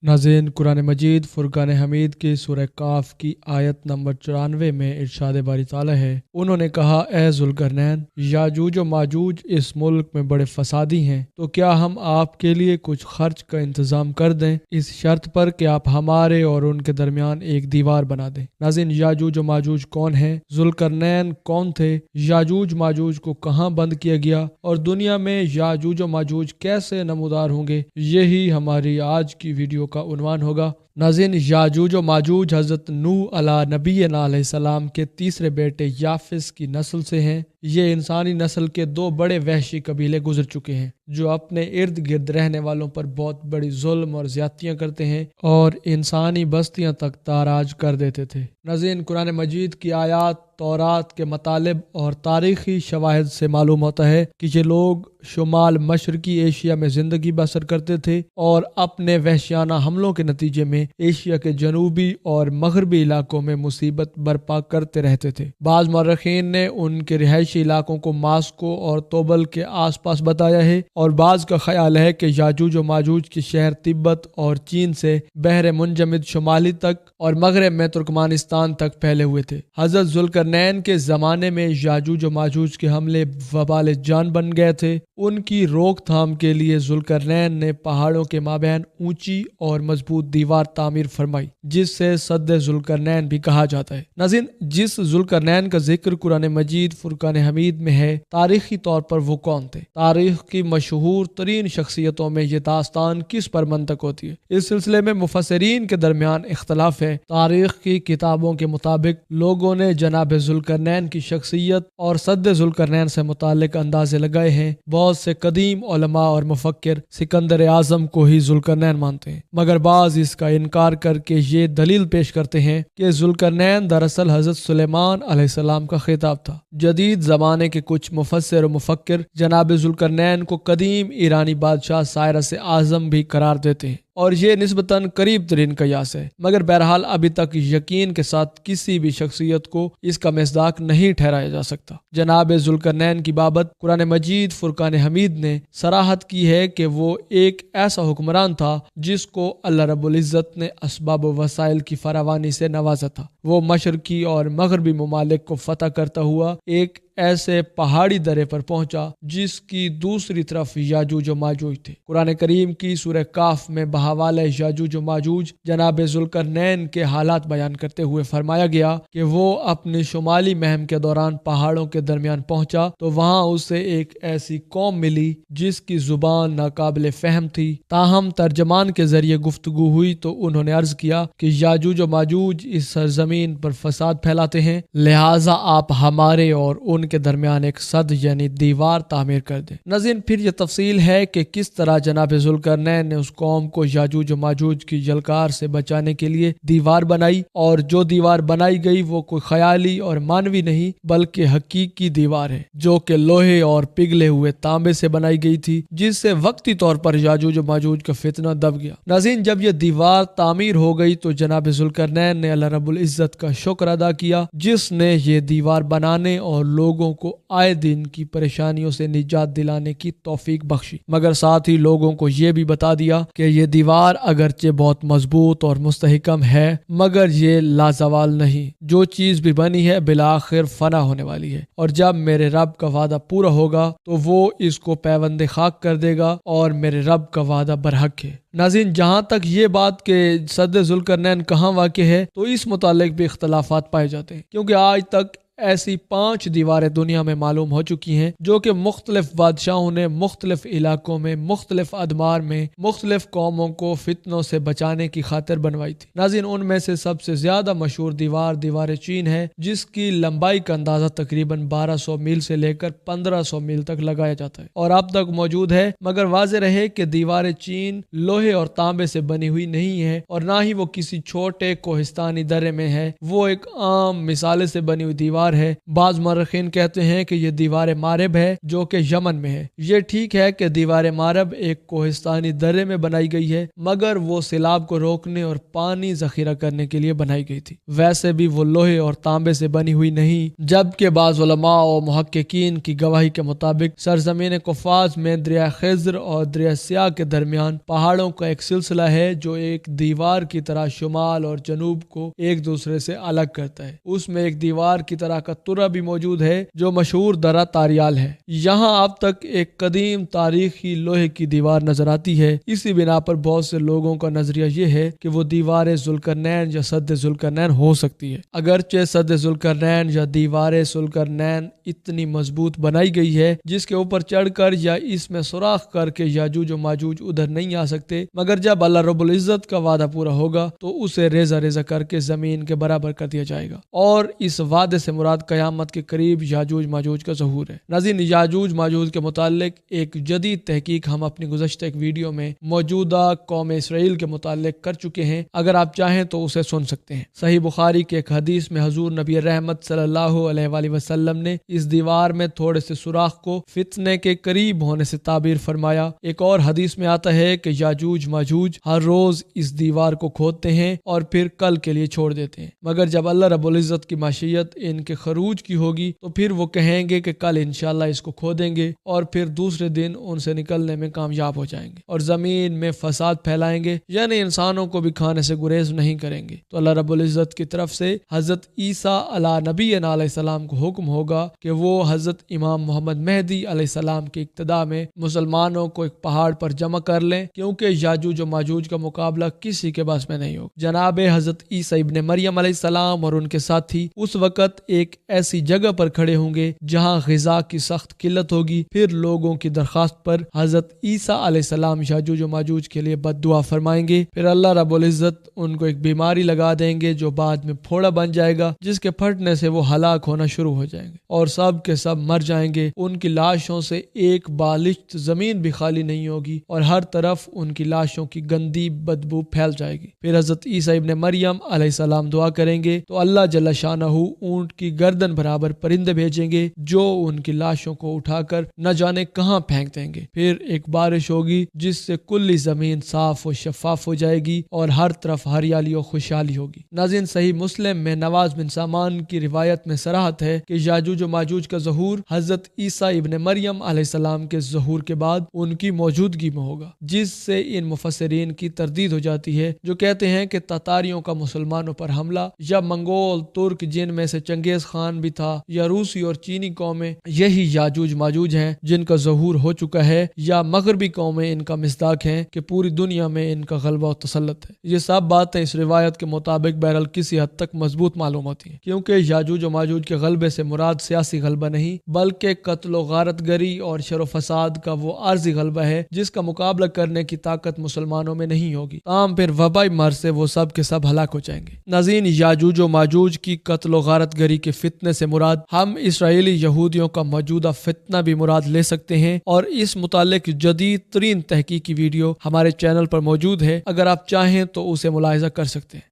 नाज़रीन, कुरान मजीद फुरकान हमीद की सूरह काफ की आयत नंबर 94 में इरशाद बारी ताला है, उन्होंने कहा, ए ज़ुल्करनैन, याजूज और माजूज इस मुल्क में बड़े फसादी हैं, तो क्या हम आपके लिए कुछ खर्च का इंतज़ाम कर दें, इस शर्त पर कि आप हमारे और उनके दरमियान एक दीवार बना दें। नाज़रीन, याजूज और माजूज कौन है, ज़ुल्करनैन कौन थे, याजूज माजूज को कहाँ बंद किया गया और दुनिया में याजूज और माजूज कैसे नमूदार होंगे, यही हमारी आज की वीडियो का उन्वान होगा। नाज़रीन, याजूज और माजूज हज़रत नूह अला नबी अलैहिस्सलाम के तीसरे बेटे याफिस की नस्ल से हैं। ये इंसानी नस्ल के दो बड़े वहशी कबीले गुजर चुके हैं जो अपने इर्द गिर्द रहने वालों पर बहुत बड़ी जुल्म और ज्यादतियाँ करते हैं और इंसानी बस्तियाँ तक ताराज कर देते थे। नाज़रीन, कुरान मजीद की आयात, तौरात के मतालिब और तारीखी शवाहिद से मालूम होता है कि ये लोग शुमाल मशरकी एशिया में ज़िंदगी बसर करते थे और अपने वहशियाना हमलों के नतीजे में एशिया के जनूबी और मगरबी इलाकों में मुसीबत बर्पा करते रहते थे। बाज़ मौरखीन ने उनके रिहायशी इलाकों को मास्को और तोबल के आसपास बताया है और बाज़ का ख्याल है कि याजूज और माजूज के शहर तिब्बत और चीन से बहर मुंजमिद शुमाली तक और मगरब में तुर्कमानिस्तान तक फैले हुए थे। हज़रत ज़ुल्करनैन के ज़माने में याजूज और माजूज के हमले वबाल जान बन गए थे। उनकी रोकथाम के लिए ज़ुल्करनैन ने पहाड़ों के माबैन ऊंची और मजबूत दीवार तामीर फरमाई, जिससे सद्द ज़ुल्करनैन भी कहा जाता है। नाज़रीन, जिस ज़ुल्करनैन का जिक्र कुरान मजीद फुरकान हमीद में है, तारीखी तौर पर वो कौन थे? तारीख की मशहूर तरीन शख्सियतों में ये दास्तान किस पर मंतक होती है? इस सिलसिले में मुफस्सिरीन के दरमियान इख्तलाफ है। तारीख की किताबों के मुताबिक लोगों ने जनाब ज़ुल्करनैन की शख्सियत और सद्द ज़ुल्करनैन से मुताल्लिक अंदाजे लगाए हैं। बहुत से कदीम उलमा और मुफक्किर सिकंदर आज़म को ही ज़ुल्करनैन मानते हैं, मगर बाज़ इसका इनकार करके ये दलील पेश करते हैं कि ज़ुल्करनैन दरअसल हज़रत सुलेमान अलैहिस्सलाम का खिताब था। जदीद ज़माने के कुछ मुफस्सिर और मुफक्किर जनाब ज़ुल्करनैन को कदीम ईरानी बादशाह साइरस आज़म भी करार देते हैं और ये निस्बतन करीब तरीन कयास है, मगर बहरहाल अभी तक यकीन के साथ किसी भी शख्सियत को इसका मिस्दाक नहीं ठहराया जा सकता। जनाब ज़ुल्करनैन की बाबत कुरान मजीद फुरकान हमीद ने सराहत की है कि वो एक ऐसा हुक्मरान था जिसको अल्लाह रब्बुल इज़्ज़त ने असबाब वसाइल की फरावानी से नवाजा था। वो मशरकी और मगरबी ममालिक को फतह करता हुआ एक ऐसे पहाड़ी दर्रे पर पहुंचा जिसकी दूसरी तरफ याजूज और माजूज थे। कुरान करीम की सूरह काफ में बहवाले याजूज और माजूज जनाब ज़ुल्करनैन के हालात बयान करते हुए फरमाया गया कि वो अपनी शुमाली महम के दौरान पहाड़ों के दरमियान पहुंचा तो वहां उसे एक ऐसी कौम मिली जिसकी जुबान नाकाबिल फहम थी। ताहम तर्जमान के जरिए गुफ्तगू हुई तो उन्होंने अर्ज किया कि याजूज और माजूज इस सरजमीन पर फसाद फैलाते हैं, लिहाजा आप हमारे और उनके दरमियान एक सद यानी दीवार तामीर कर दे। नाज़रीन, फिर यह तफसील है कि किस तरह जनाब ज़ुल्करनैन ने उस कौम को याजूज और माजूज की जलकार से बचाने के लिए दीवार बनाई और जो दीवार बनाई गई वो कोई ख्याली और मानवी नहीं बल्कि हकीकी दीवार है जो कि लोहे और पिघले हुए तांबे से बनाई गई थी, जिससे वक्ती तौर पर याजूज और माजूज का फितना दब गया। नाज़रीन, जब यह दीवार तामीर हो गई तो जनाब ज़ुल्करनैन ने अल्लाह रब्बुल इज़्ज़त का शुक्र अदा किया जिसने ये दीवार बनाने और लोगों को आए दिन की परेशानियों से निजात दिलाने की तौफीक बख्शी, मगर साथ ही लोगों को ये भी बता दिया कि ये दीवार अगरचे बहुत मजबूत और मुस्तहकम है मगर ये लाजवाल नहीं, जो चीज भी बनी है बिलाखिर फना होने वाली है और जब मेरे रब का वादा पूरा होगा तो वो इसको पैवंदे खाक कर देगा और मेरे रब का वादा बरहक है। नाज़रीन, जहाँ तक ये बात के सद्द ज़ुल्करनैन कहाँ वाक़े है तो इस मुतालिक भी इख्तलाफात पाए जाते हैं, क्योंकि आज तक ऐसी 5 दीवारें दुनिया में मालूम हो चुकी हैं जो कि मुख्तलिफ बादशाहों ने मुख्तलिफ इलाकों में मुख्तलिफ अदमार में मुख्तलिफ कौमों को फितनों से बचाने की खातिर बनवाई थी। नाज़रीन, उनमें से सबसे ज्यादा मशहूर दीवार चीन है जिसकी लंबाई का अंदाजा तकरीबन 1200 मील से लेकर 1500 मील तक लगाया जाता है और अब तक मौजूद है, मगर वाज़ेह रहे कि दीवार चीन लोहे और तांबे से बनी हुई नहीं है और ना ही वो किसी छोटे कोहिस्तानी दर्रे में है। वो एक आम मिसाले से बनी हुई दीवार دیوار ہے۔ بعض مورخین کہتے ہیں کہ یہ دیوار مارب ہے جو کہ یمن میں ہے۔ یہ ٹھیک ہے کہ دیوار مارب ایک کوہستانی درے میں بنائی گئی ہے، مگر وہ سیلاب کو روکنے اور پانی ذخیرہ کرنے کے لیے بنائی گئی تھی۔ ویسے بھی وہ لوہے اور تانبے سے بنی ہوئی نہیں، جبکہ بعض علماء اور محققین کی گواہی کے مطابق سرزمین قفاز میں دریا خضر اور دریا سیاہ کے درمیان پہاڑوں کا ایک سلسلہ ہے جو ایک دیوار کی طرح شمال اور جنوب کو ایک دوسرے سے الگ کرتا ہے۔ اس میں ایک دیوار کی طرح کا ترہ بھی موجود ہے جو مشہور درہ تاریال ہے۔ یہاں اب تک ایک قدیم تاریخی لوہے کی دیوار نظر آتی ہے۔ اسی بنا پر بہت سے لوگوں کا نظریہ یہ ہے کہ وہ دیوار ذوالقرنین یا سد ذوالقرنین ہو سکتی ہے۔ اگرچہ سد ذوالقرنین یا دیوار ذوالقرنین اتنی مضبوط بنائی گئی ہے جس کے اوپر چڑھ کر یا اس میں سوراخ کر کے یاجوج و ماجوج ادھر نہیں آ سکتے، مگر جب اللہ رب العزت کا وعدہ پورا ہوگا تو اسے ریزہ ریزہ کر کے زمین کے برابر کر دیا جائے گا، اور اس وعدے سے مراد قیامت کے قریب یاجوج ماجوج کا ظہور ہے۔ ناظرین، یاجوج ماجوج کے متعلق ایک جدید تحقیق ہم اپنی گزشتہ ایک ویڈیو میں موجودہ قوم اسرائیل کے متعلق کر چکے ہیں، اگر آپ چاہیں تو اسے سن سکتے ہیں۔ صحیح بخاری کے ایک حدیث میں حضور نبی رحمت صلی اللہ علیہ وآلہ وسلم نے اس دیوار میں تھوڑے سے سوراخ کو فتنے کے قریب ہونے سے تعبیر فرمایا۔ ایک اور حدیث میں آتا ہے کہ یاجوج ماجوج ہر روز اس دیوار کو کھودتے ہیں اور پھر کل کے لیے چھوڑ دیتے ہیں، مگر جب اللہ رب العزت کی مشیت ان کے خروج کی ہوگی تو پھر وہ کہیں گے کہ کل انشاءاللہ اس کو کھودیں گے، اور پھر دوسرے دن ان سے نکلنے میں کامیاب ہو جائیں گے اور زمین میں فساد پھیلائیں گے، یعنی انسانوں کو بھی کھانے سے گریز نہیں کریں گے۔ تو اللہ رب العزت کی طرف سے حضرت عیسیٰ علیہ نبی علیہ السلام کو حکم ہوگا کہ وہ حضرت امام محمد مہدی علیہ السلام کی ابتدا میں مسلمانوں کو ایک پہاڑ پر جمع کر لیں، کیونکہ یاجوج و ماجوج کا مقابلہ کسی کے بس میں نہیں ہوگا۔ جناب حضرت عیسیٰ ابن مریم علیہ السلام اور ان کے ساتھی اس وقت ایک ایسی جگہ پر کھڑے ہوں گے جہاں غذا کی سخت قلت ہوگی۔ پھر لوگوں کی درخواست پر حضرت عیسیٰ علیہ السلام یاجوج و ماجوج کے لیے بد دعا فرمائیں گے، پھر اللہ رب العزت ان کو ایک بیماری لگا دیں گے جو بعد میں پھوڑا بن جائے گا، جس کے پھٹنے سے وہ ہلاک ہونا شروع ہو جائیں گے اور سب کے سب مر جائیں گے۔ ان کی لاشوں سے ایک بالشت زمین بھی خالی نہیں ہوگی اور ہر طرف ان کی لاشوں کی گندی بدبو پھیل جائے گی۔ پھر حضرت عیسیٰ ابن مریم علیہ السلام دعا کریں گے تو اللہ جل شانہ اونٹ کی گردن برابر پرندے بھیجیں گے جو ان کی لاشوں کو اٹھا کر نہ جانے کہاں پھینک دیں گے۔ پھر ایک بارش ہوگی جس سے کلی زمین صاف و شفاف ہو جائے گی اور ہر طرف ہریالی و خوشحالی ہوگی۔ ناظرین، صحیح مسلم میں نواز بن سامان کی روایت میں صراحت ہے کہ یاجوج و ماجوج کا ظہور حضرت عیسیٰ ابن مریم علیہ السلام کے ظہور کے بعد ان کی موجودگی میں ہوگا، جس سے ان مفسرین کی تردید ہو جاتی ہے جو کہتے ہیں کہ تاتاریوں کا مسلمانوں پر حملہ یا منگول ترک جن میں سے چنگیز خان بھی تھا یا روسی اور چینی قومیں یہی یاجوج ماجوج ہیں جن کا ظہور ہو چکا ہے، یا مغربی قومیں ان کا مصداق ہیں کہ پوری دنیا میں ان کا غلبہ و تسلط ہے۔ یہ سب باتیں اس روایت کے مطابق بہرحال کسی حد تک مضبوط معلوم ہوتی ہیں، کیونکہ یاجوج و ماجوج کے غلبے سے مراد سیاسی غلبہ نہیں بلکہ قتل و غارت گری اور شر و فساد کا وہ عارضی غلبہ ہے جس کا مقابلہ کرنے کی طاقت مسلمانوں میں نہیں ہوگی، تاہم پھر وبائی مرض سے وہ سب کے سب ہلاک ہو جائیں گے۔ ناظرین، یاجوج و ماجوج کی قتل و غارت گری کے فتنے سے مراد ہم اسرائیلی یہودیوں کا موجودہ فتنہ بھی مراد لے سکتے ہیں، اور اس متعلق جدید ترین تحقیقی ویڈیو ہمارے چینل پر موجود ہے، اگر آپ چاہیں تو اسے ملاحظہ کر سکتے ہیں۔